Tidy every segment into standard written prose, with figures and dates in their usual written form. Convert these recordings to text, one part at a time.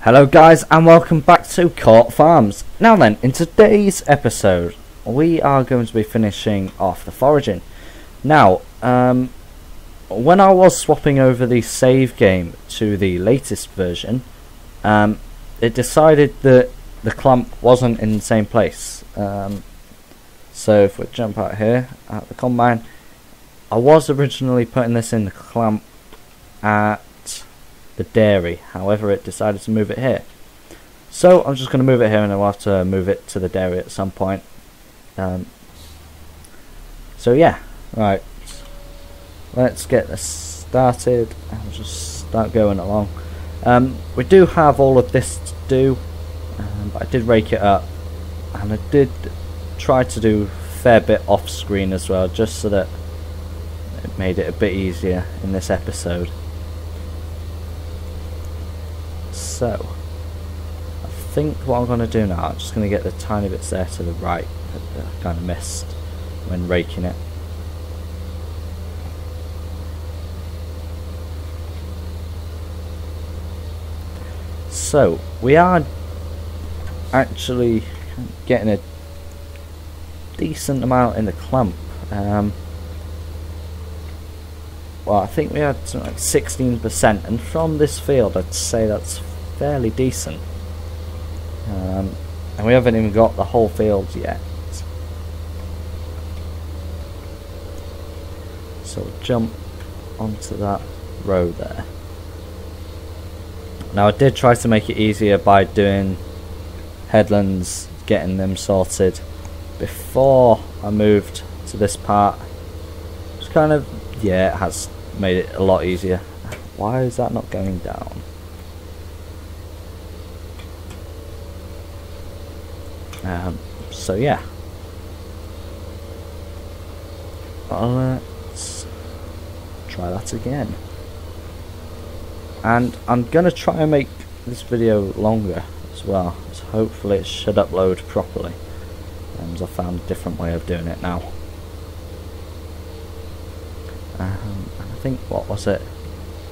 Hello guys and welcome back to Court Farms. Now then, in today's episode we are going to be finishing off the foraging. Now, when I was swapping over the save game to the latest version, it decided that the clump wasn't in the same place. So if we jump out here at the combine, I was originally putting this in the clump at the dairy, however it decided to move it here. So I'm just going to move it here and I'll have to move it to the dairy at some point. So yeah, right, let's get this started and just start going along. We do have all of this to do, but I did rake it up and I did try to do a fair bit off screen as well, just so that it made it a bit easier in this episode. So, I think what I'm going to do now, I'm just going to get the tiny bits there to the right that I kind of missed when raking it. So, we are actually getting a decent amount in the clump. Well, I think we had something like 16%, and from this field I'd say that's fairly decent. And we haven't even got the whole field yet. So we'll jump onto that row there. Now I did try to make it easier by doing headlands, getting them sorted before I moved to this part. It's kind of, yeah, it has made it a lot easier. Why is that not going down? So yeah, let's try that again. And I'm gonna try and make this video longer as well, so hopefully it should upload properly. I found a different way of doing it now. And I think, what was it?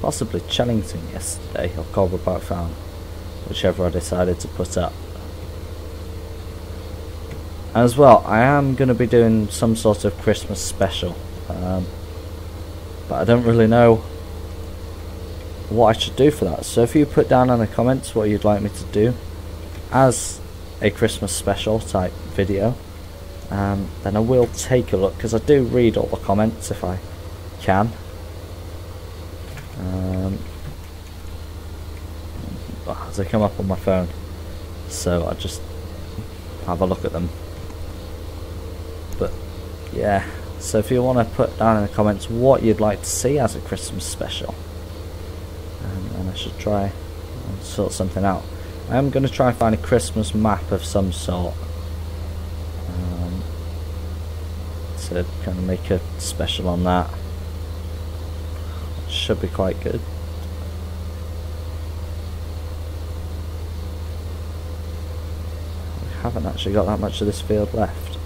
Possibly Chellington yesterday, or Cobblepot Farm, whichever I decided to put up. As well, I am going to be doing some sort of Christmas special, but I don't really know what I should do for that. So if you put down in the comments what you'd like me to do as a Christmas special type video, then I will take a look, because I do read all the comments if I can. As they come up on my phone, so I just have a look at them. But yeah, so if you want to put down in the comments what you'd like to see as a Christmas special, and I should try and sort something out. I am going to try and find a Christmas map of some sort, to kind of make a special on that. Should be quite good. We haven't actually got that much of this field left,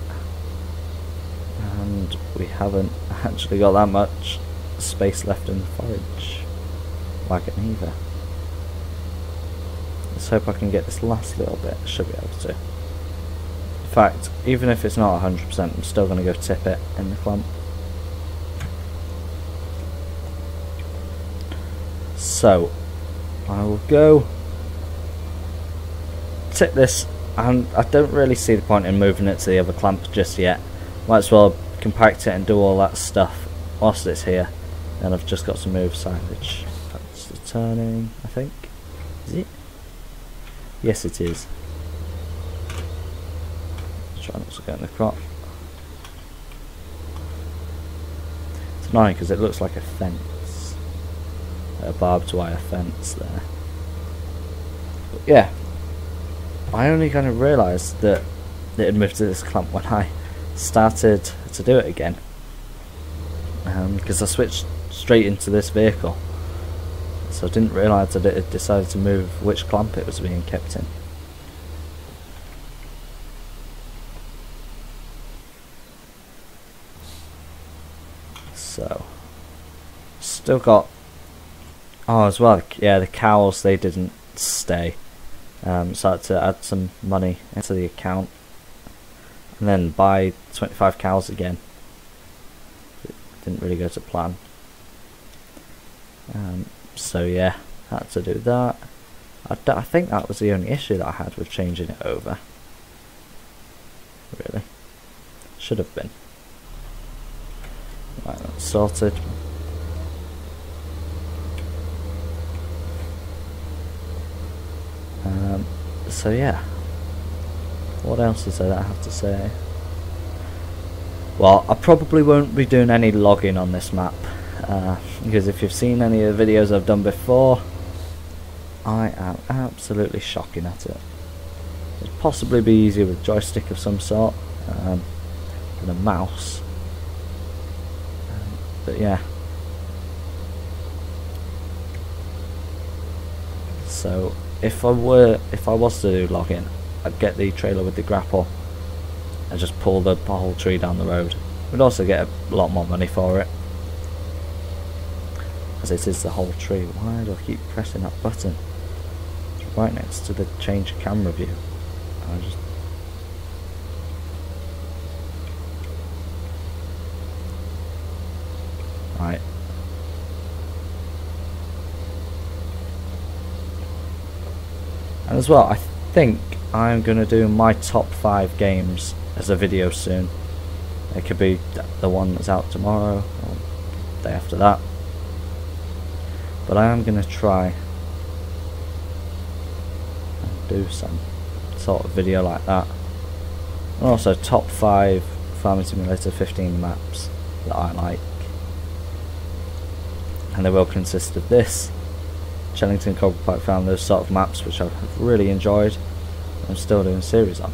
and we haven't actually got that much space left in the forage wagon either. Let's hope I can get this last little bit. Should be able to. In fact, even if it's not 100%, I'm still going to go tip it in the clump. So I will go tip this, and I don't really see the point in moving it to the other clump just yet. Might as well compact it and do all that stuff whilst it's here. And I've just got to move silage. That's the turning, I think. Is it? Yes, it is. Try not to get in the crop. It's annoying because it looks like a fence, a barbed wire fence there. But yeah, I only kind of realised that it had moved to this clump when I started to do it again, because I switched straight into this vehicle, so I didn't realise that it had decided to move which clump it was being kept in. So, still got, oh as well, yeah, the cows, they didn't stay. So I had to add some money into the account and then buy 25 cows again. It didn't really go to plan. So yeah, had to do that. I think that was the only issue that I had with changing it over. Really. Should have been. Right, that's sorted. So yeah, what else is there that I have to say? Well, I probably won't be doing any logging on this map, because if you've seen any of the videos I've done before, I am absolutely shocking at it. It'd possibly be easier with a joystick of some sort than a mouse, but yeah. So if I was to do logging, I'd get the trailer with the grapple and just pull the whole tree down the road. We'd also get a lot more money for it, as it is the whole tree. Why do I keep pressing that button? It's right next to the change camera view. Right. And as well, I think I'm going to do my top 5 games as a video soon. It could be the one that's out tomorrow or the day after that. But I am going to try and do some sort of video like that. And also top 5 Farming Simulator 15 maps that I like. And they will consist of this, Chellington, Cobble Pike Farm, those sort of maps which I've really enjoyed. I'm still doing a series on.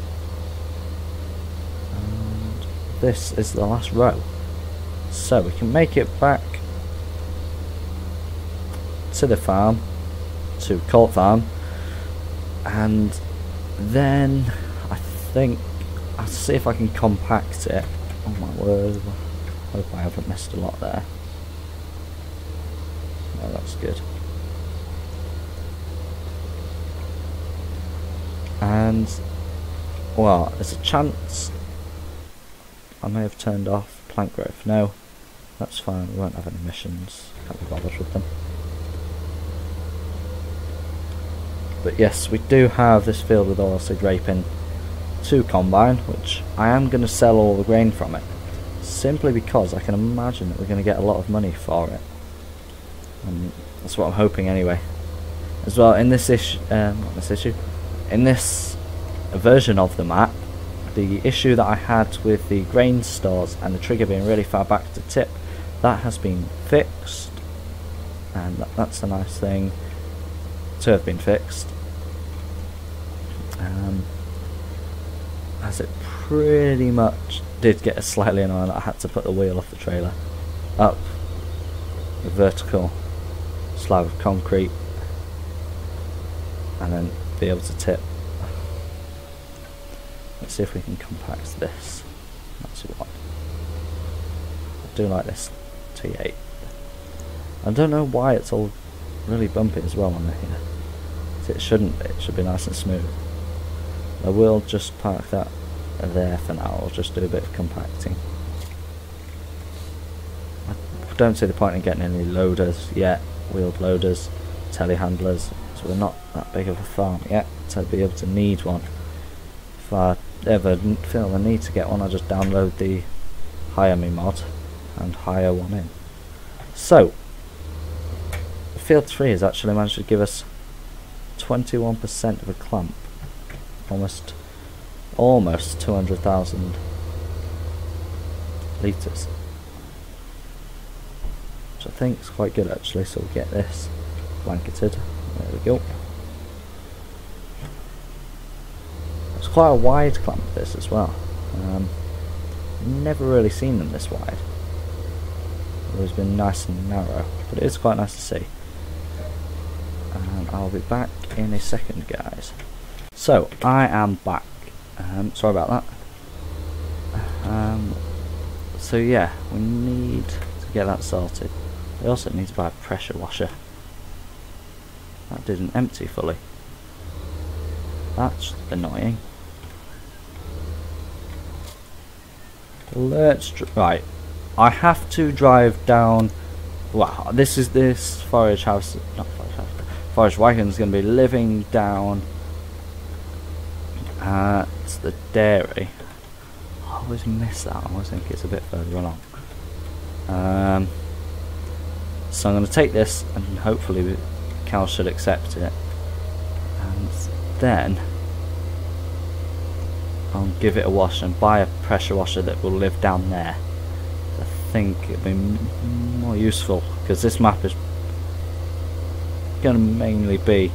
And this is the last row. So we can make it back to the farm, to Colt Farm, and then I think I'll see if I can compact it. Oh my word, I hope I haven't missed a lot there. No, that's good. And well, there's a chance I may have turned off plant growth. No, that's fine, we won't have any missions, can't be bothered with them. But yes, we do have this field with oilseed raping to combine, which I am going to sell all the grain from it, simply because I can imagine that we're going to get a lot of money for it. And that's what I'm hoping anyway. As well, in this issue, in this version of the map, the issue that I had with the grain stores and the trigger being really far back to tip, that has been fixed, and that's a nice thing to have been fixed, as it pretty much did get slightly annoying that I had to put the wheel off the trailer up a vertical slab of concrete and then be able to tip. Let's see if we can compact this. That's what I do like this T8. I don't know why it's all really bumpy as well on here. It shouldn't be, it should be nice and smooth. I will just park that there for now. I'll just do a bit of compacting. I don't see the point in getting any loaders yet, wheeled loaders, telehandlers, so we're not that big of a farm yet to be able to need one. If I ever feel the need to get one, I'll just download the Hire Me mod and hire one in. So, Field 3 has actually managed to give us 21% of a clump, almost 200,000 litres, which I think is quite good actually. So we'll get this blanketed. There we go. It's quite a wide clump, this as well. Never really seen them this wide. Always been nice and narrow, but it is quite nice to see. And I'll be back in a second, guys. So I am back. Sorry about that. So yeah, we need to get that sorted. We also need to buy a pressure washer. That didn't empty fully. That's annoying. Right. I have to drive down. Wow, this forage house, not forage house. Forage wagon's going to be living down at the dairy. I always miss that. I always think it's a bit further along. So I'm going to take this, and hopefully the cow should accept it, and then I'll give it a wash and buy a pressure washer that will live down there. I think it'll be more useful, because this map is going to mainly be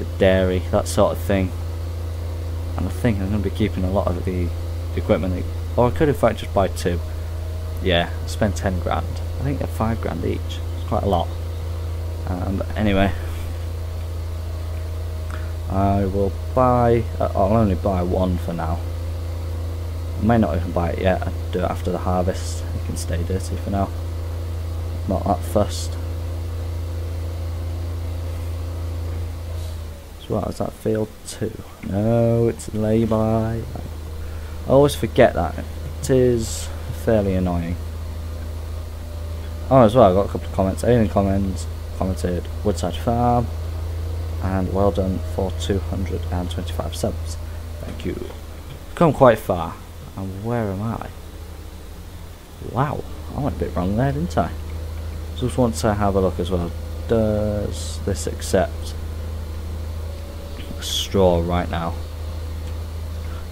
the dairy, that sort of thing, and I think I'm going to be keeping a lot of the equipment, or I could in fact just buy two. Yeah, spend 10 grand. I think they're 5 grand each. It's quite a lot. But anyway, I will buy. I'll only buy one for now. I may not even buy it yet. I'll do it after the harvest. It can stay dirty for now. Not that fussed. So what is that, field 2? No, it's lay-by. I always forget that. It is fairly annoying. Oh, as well, I got a couple of comments. Alien commented Woodside Farm, and well done for 225 subs. Thank you. Come quite far. And where am I? Wow, I went a bit wrong there, didn't I? Just want to have a look as well. Does this accept straw right now?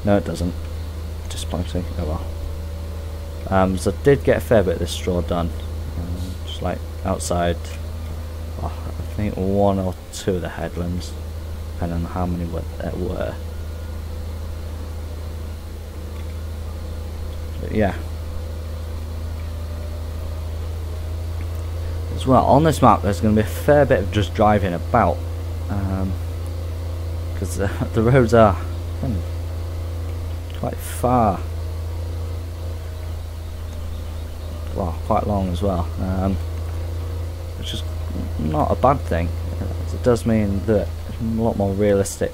No, it doesn't. Disappointing. Oh well. So I did get a fair bit of this straw done. Just like outside, I think 1 or 2 of the headlands, depending on how many there were. But yeah. As well, on this map there's going to be a fair bit of just driving about, because the roads are quite far, well, quite long as well, which is not a bad thing. It does mean that it's a lot more realistic.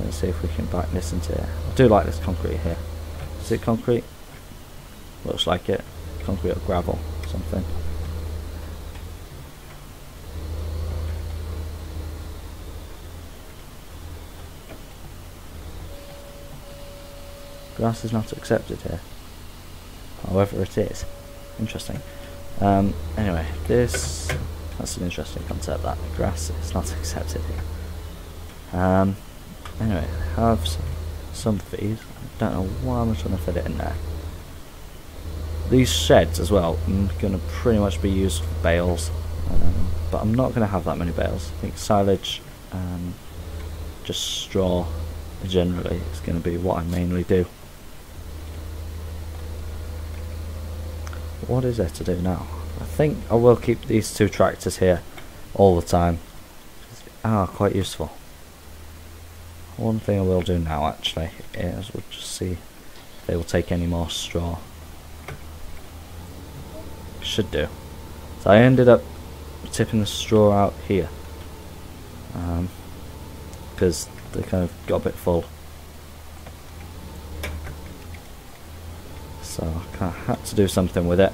Let's see if we can back this into here. I do like this concrete here. Is it concrete? Looks like it. Concrete or gravel, something. Grass is not accepted here. However it is. Interesting. Anyway, that's an interesting concept, that grass is not accepted here. Anyway, have some feed. I don't know why I'm trying to fit it in there. These sheds as well, I'm going to pretty much be used for bales, but I'm not going to have that many bales. I think silage and just straw generally is going to be what I mainly do. What is there to do now? I think I will keep these 2 tractors here all the time. Quite useful. One thing I will do now actually is we'll just see if they will take any more straw. Should do. So I ended up tipping the straw out here, because they kind of got a bit full. So I kind of had to do something with it.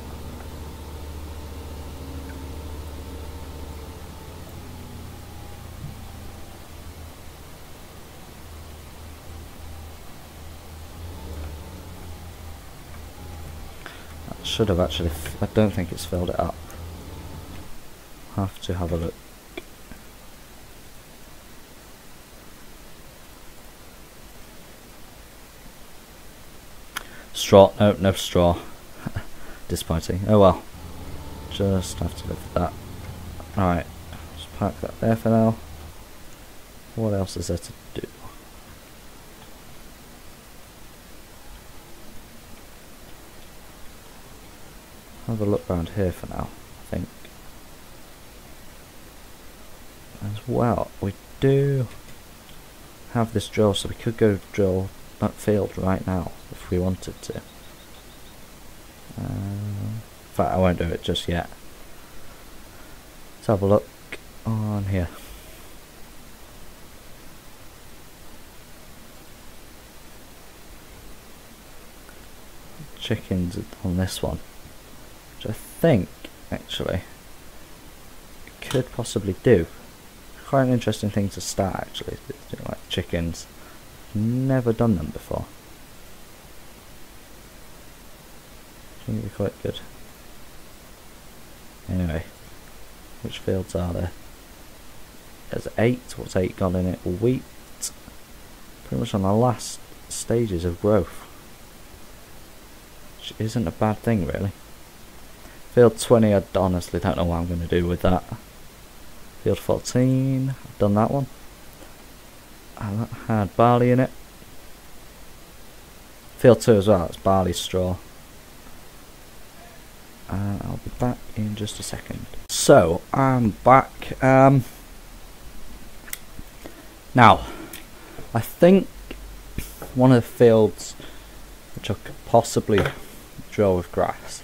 Should have actually. I don't think it's filled it up. Have to have a look. Straw. No straw. Disappointing. Oh well. Just have to live with that. Alright. Just park that there for now. What else is there to do? Have a look around here for now, I think. As well, we do have this drill, so we could go drill that field right now if we wanted to. In fact, I won't do it just yet. Let's have a look on here. chickens on this one, which I think actually could possibly do. Quite an interesting thing to start actually, like chickens. Never done them before. I think it'd be quite good. Anyway, which fields are there? There's 8. What's 8 got in it? Wheat. Pretty much on the last stages of growth, which isn't a bad thing really. Field 20, I honestly don't know what I'm going to do with that. Field 14, I've done that one. And that had barley in it. Field 2 as well, it's barley straw. I'll be back in just a second. So, I'm back. Now, I think one of the fields which I could possibly draw with grass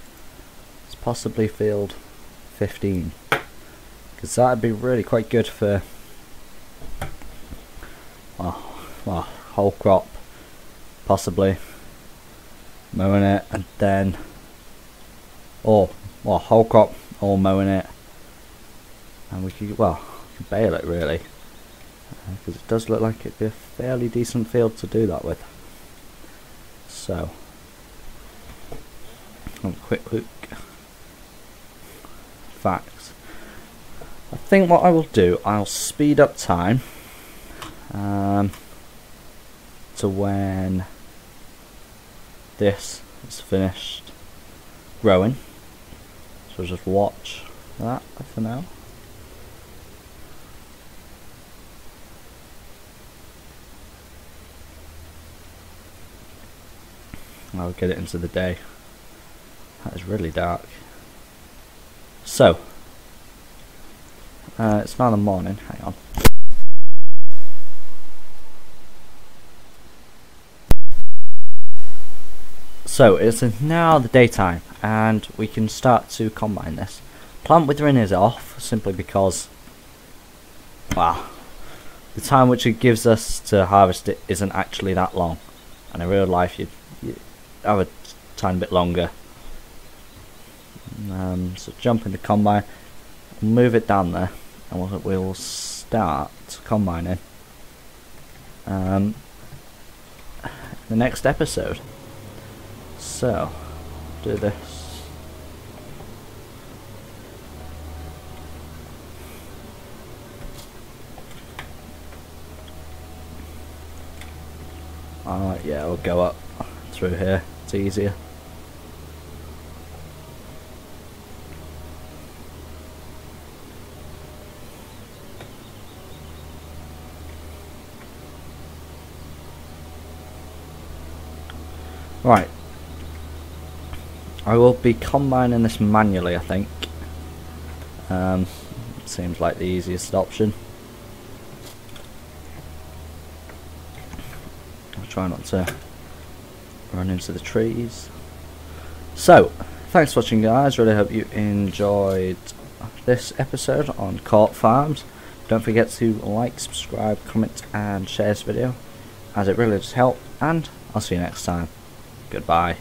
is possibly field 15. Because that'd be really quite good for whole crop, possibly mowing it, and then or whole crop or mowing it, and we could bale it really, because it does look like it'd be a fairly decent field to do that with. So have a quick look. Facts. I think what I will do, I'll speed up time to when this is finished growing. So just watch that for now. I'll get it into the day. That is really dark. So it's now the morning. Hang on. So it's now the daytime, and we can start to combine this. Plant withering is off simply because, the time which it gives us to harvest it isn't actually that long, and in real life you'd have a tiny bit longer. So jump in the combine, move it down there, and we'll start combining the next episode. So do this. Yeah, we'll go up through here, it's easier. Right, I will be combining this manually, I think. Seems like the easiest option. I'll try not to run into the trees. So, thanks for watching guys, really hope you enjoyed this episode on Court Farms. Don't forget to like, subscribe, comment and share this video, as it really does help, and I'll see you next time. Goodbye.